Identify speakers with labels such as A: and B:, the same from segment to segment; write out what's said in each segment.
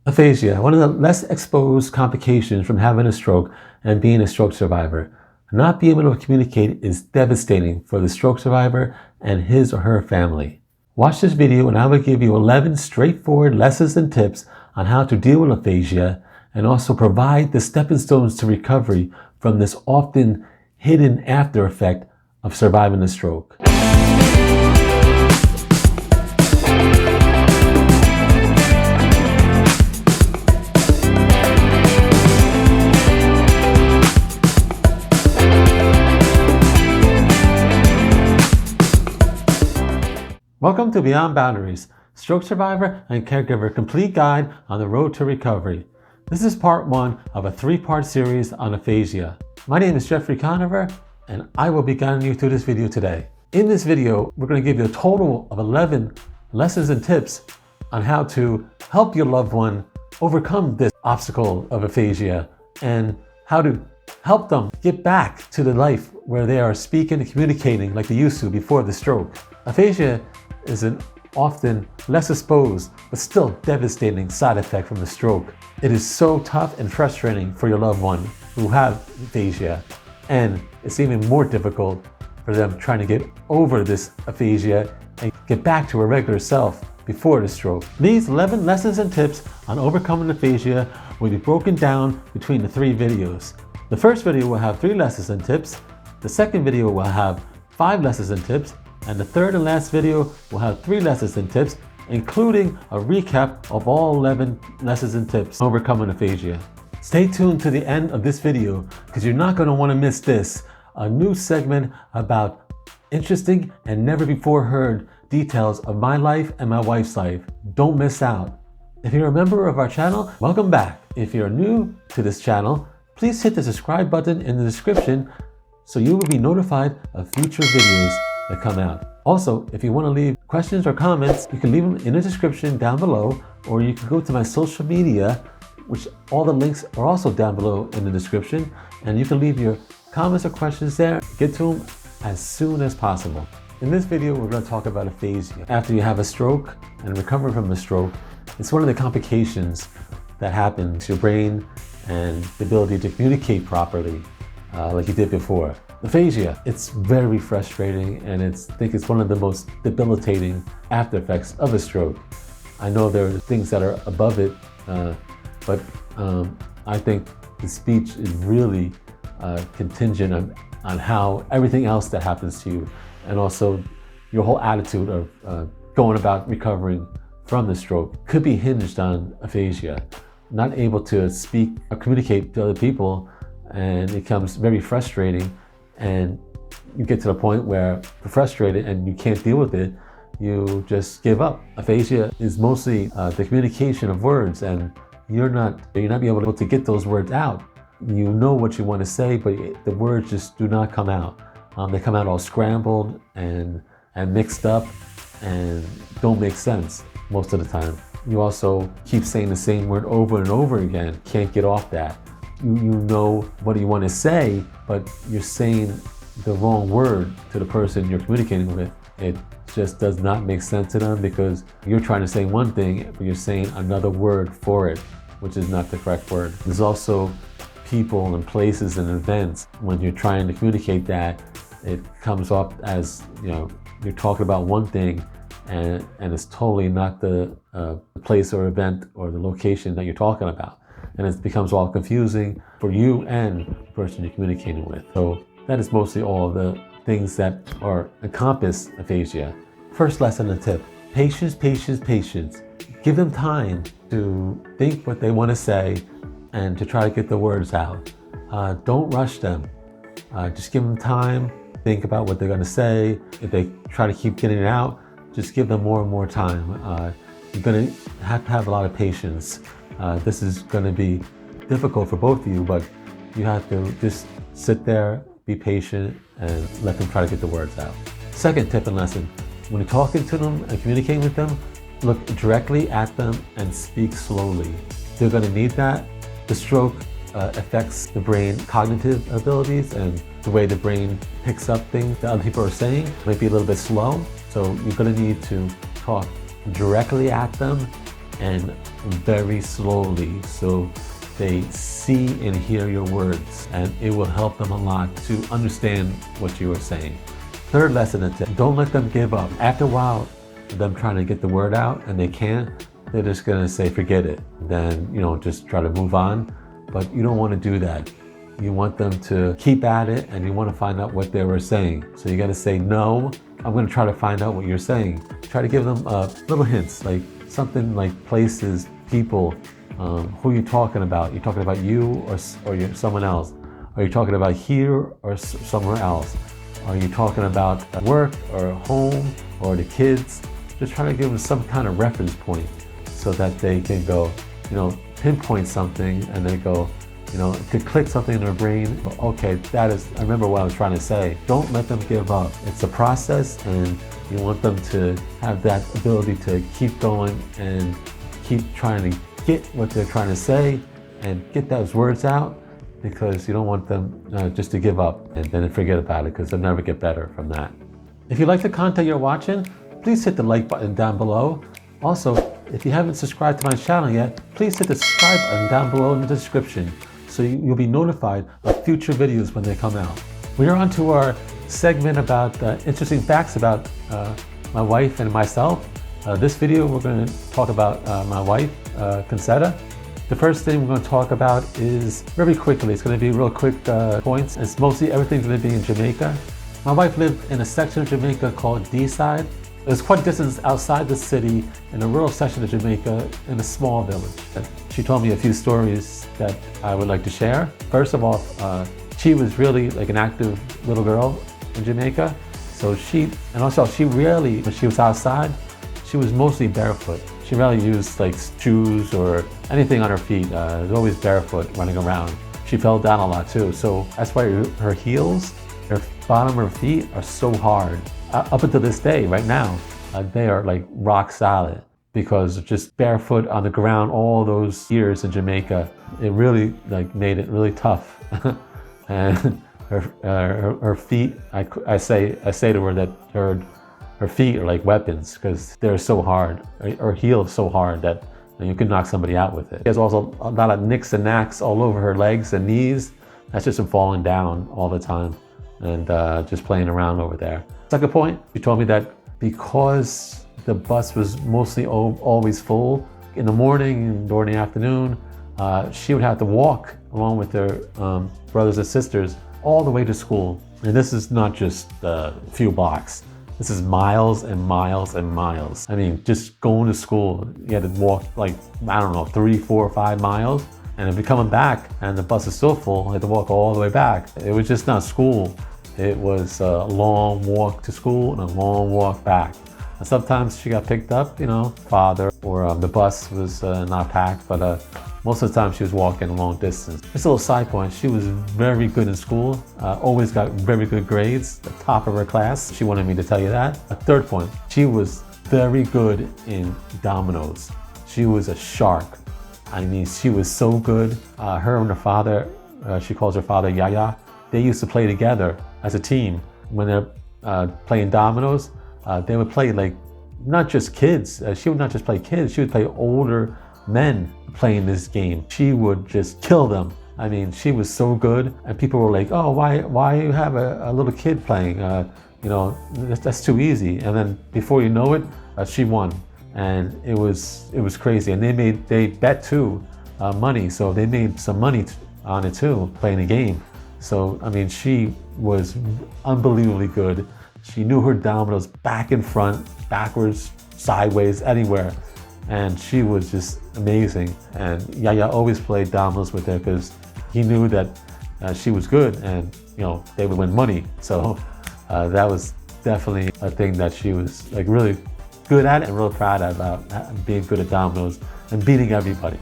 A: Aphasia, one of the less exposed complications from having a stroke and being a stroke survivor. Not being able to communicate is devastating for the stroke survivor and his or her family. Watch this video and I will give you 11 straightforward lessons and tips on how to deal with aphasia and also provide the stepping stones to recovery from this often hidden after effect of surviving a stroke. Welcome to Beyond Boundaries, Stroke Survivor and Caregiver Complete Guide on the Road to Recovery. This is part one of a three-part series on aphasia. My name is Jeffrey Conover and I will be guiding you through this video today. In this video, we're going to give you a total of 11 lessons and tips on how to help your loved one overcome this obstacle of aphasia and how to help them get back to the life where they are speaking and communicating like they used to before the stroke. Aphasia is an often less exposed but still devastating side effect from the stroke. It is so tough and frustrating for your loved one who have aphasia, and it's even more difficult for them trying to get over this aphasia and get back to a regular self before the stroke. These 11 lessons and tips on overcoming aphasia will be broken down between the three videos. The first video will have 3 lessons and tips, the second video will have 5 lessons and tips, and the third and last video will have 3 lessons and tips, including a recap of all 11 lessons and tips on overcoming aphasia. Stay tuned to the end of this video because you're not going to want to miss this, a new segment about interesting and never before heard details of my life and my wife's life. Don't miss out. If you're a member of our channel, welcome back. If you're new to this channel, please hit the subscribe button in the description so you will be notified of future videos that come out. Also, if you want to leave questions or comments, you can leave them in the description down below, or you can go to my social media, which all the links are also down below in the description, and you can leave your comments or questions there. Get to them as soon as possible. In this video, we're going to talk about aphasia. After you have a stroke and recover from a stroke, it's one of the complications that happen to your brain and the ability to communicate properly like you did before. Aphasia, it's very frustrating, and I think it's one of the most debilitating after effects of a stroke. I know there are things that are above it, but I think the speech is really contingent on how everything else that happens to you, and also your whole attitude of going about recovering from the stroke could be hinged on aphasia. Not able to speak or communicate to other people, and it becomes very frustrating. And you get to the point where you're frustrated and you can't deal with it, you just give up. Aphasia is mostly the communication of words, and you're not being able to get those words out. You know what you want to say, but the words just do not come out. They come out all scrambled and mixed up and don't make sense most of the time. You also keep saying the same word over and over again, can't get off that. You know what you want to say, but you're saying the wrong word to the person you're communicating with. It just does not make sense to them because you're trying to say one thing, but you're saying another word for it, which is not the correct word. There's also people and places and events when you're trying to communicate that, it comes off as, you're talking about one thing and it's totally not the place or event or the location that you're talking about. And it becomes all confusing for you and the person you're communicating with. So that is mostly all the things that encompass aphasia. First lesson and tip: patience, patience, patience. Give them time to think what they want to say and to try to get the words out. Don't rush them. Just give them time, think about what they're going to say. If they try to keep getting it out, just give them more and more time. You're going to have a lot of patience. This is going to be difficult for both of you, but you have to just sit there, be patient, and let them try to get the words out. Second tip and lesson: when you're talking to them and communicating with them, look directly at them and speak slowly. They're going to need that. The stroke affects the brain cognitive abilities, and the way the brain picks up things that other people are saying might be a little bit slow. So you're going to need to talk directly at them and very slowly, so they see and hear your words, and it will help them a lot to understand what you are saying. Third lesson is that don't let them give up. After a while, them trying to get the word out and they can't, they're just gonna say, forget it. Then, just try to move on. But you don't want to do that. You want them to keep at it, and you want to find out what they were saying. So you got to say, no, I'm going to try to find out what you're saying. Try to give them little hints, like something like places, people, who you're talking about. You're talking about you or someone else. Are you talking about here or somewhere else? Are you talking about work or home or the kids? Just try to give them some kind of reference point so that they can go, pinpoint something, and they go, to click something in their brain. Okay, I remember what I was trying to say. Don't let them give up. It's a process, and you want them to have that ability to keep going and keep trying to get what they're trying to say and get those words out, because you don't want them just to give up and then forget about it, because they'll never get better from that. If you like the content you're watching, please hit the like button down below. Also, if you haven't subscribed to my channel yet, please hit the subscribe button down below in the description so you'll be notified of future videos when they come out. We are on to our segment about interesting facts about my wife and myself. This video we're going to talk about my wife, Conseta. The first thing we're going to talk about is very quickly, it's going to be real quick points. It's mostly everything's going to be in Jamaica. My wife lived in a section of Jamaica called D-Side. It was quite a distance outside the city in a rural section of Jamaica in a small village. She told me a few stories that I would like to share. First of all, she was really like an active little girl in Jamaica. So she rarely, when she was outside, she was mostly barefoot. She rarely used like shoes or anything on her feet. She was always barefoot running around. She fell down a lot too. So that's why her heels, her bottom of her feet are so hard. Up until this day, right now, they are like rock solid, because just barefoot on the ground all those years in Jamaica, it really like made it really tough. And her feet, I say to her that her feet are like weapons, because they're so hard. Her heel is so hard that you can knock somebody out with it. She has also a lot of nicks and knacks all over her legs and knees. That's just from falling down all the time and just playing around over there. Second point, she told me that because the bus was mostly always full in the morning and during the afternoon, she would have to walk along with her brothers and sisters all the way to school. And this is not just a few blocks. This is miles and miles and miles. I mean, just going to school, you had to walk like, 3, 4, 5 miles. And if you're coming back and the bus is still full, you had to walk all the way back. It was just not school. It was a long walk to school and a long walk back. And sometimes she got picked up, father, or the bus was not packed, but most of the time she was walking a long distance. Just a little side point, she was very good in school, always got very good grades, the top of her class. She wanted me to tell you that. A third point, she was very good in dominoes. She was a shark. I mean, she was so good. Her and her father, she calls her father Yaya, they used to play together as a team. When they're playing dominoes, they would play like not just kids. She would not just play kids, she would play older men playing this game. She would just kill them. I mean, she was so good, and people were like, oh, why you have a little kid playing? That's too easy. And then before you know it, she won. And it was crazy. And they bet too, money. So they made some money on it too, playing the game. So, I mean, she was unbelievably good. She knew her dominoes back and front, backwards, sideways, anywhere. And she was just amazing. And Yaya always played dominoes with her because he knew that she was good, and they would win money. So that was definitely a thing that she was like really good at and real proud about, being good at dominoes and beating everybody.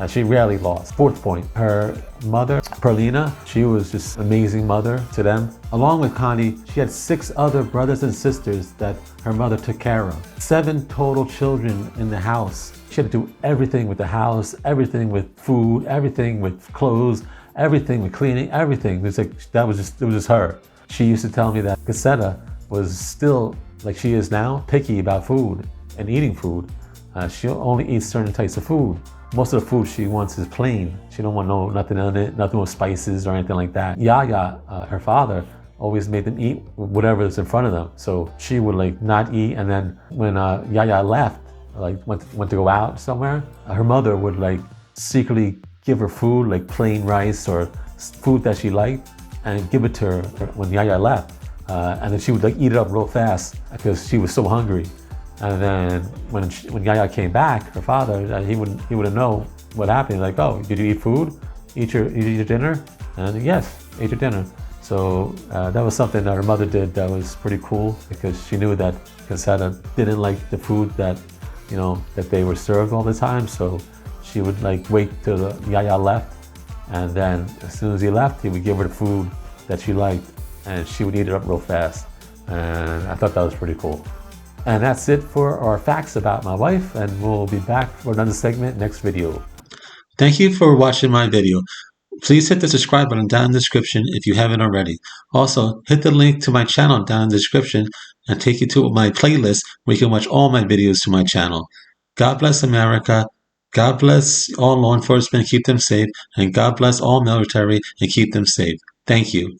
A: She rarely lost. Fourth point, her mother, Perlina, she was just an amazing mother to them. Along with Connie, she had 6 other brothers and sisters that her mother took care of. 7 total children in the house. She had to do everything with the house, everything with food, everything with clothes, everything with cleaning, everything. It was just her. She used to tell me that Conseta was still, like she is now, picky about food and eating food. She only eats certain types of food. Most of the food she wants is plain. She don't want nothing on it, nothing with spices or anything like that. Yaya, her father, always made them eat whatever is in front of them. So she would like not eat, and then when Yaya left, like went to go out somewhere, her mother would like secretly give her food, like plain rice or food that she liked, and give it to her when Yaya left. And then she would like eat it up real fast because she was so hungry. And then when Yaya came back, her father, he wouldn't know what happened. Like, oh, did you eat food? Eat your dinner? And yes, ate your dinner. So that was something that her mother did that was pretty cool, because she knew that Conseta didn't like the food that that they were served all the time. So she would like wait till Yaya left, and then as soon as he left, he would give her the food that she liked, and she would eat it up real fast. And I thought that was pretty cool. And that's it for our facts about my wife, and we'll be back for another segment next video. Thank you for watching my video. Please hit the subscribe button down in the description if you haven't already. Also, hit the link to my channel down in the description and take you to my playlist where you can watch all my videos to my channel. God bless America. God bless all law enforcement and keep them safe. And God bless all military and keep them safe. Thank you.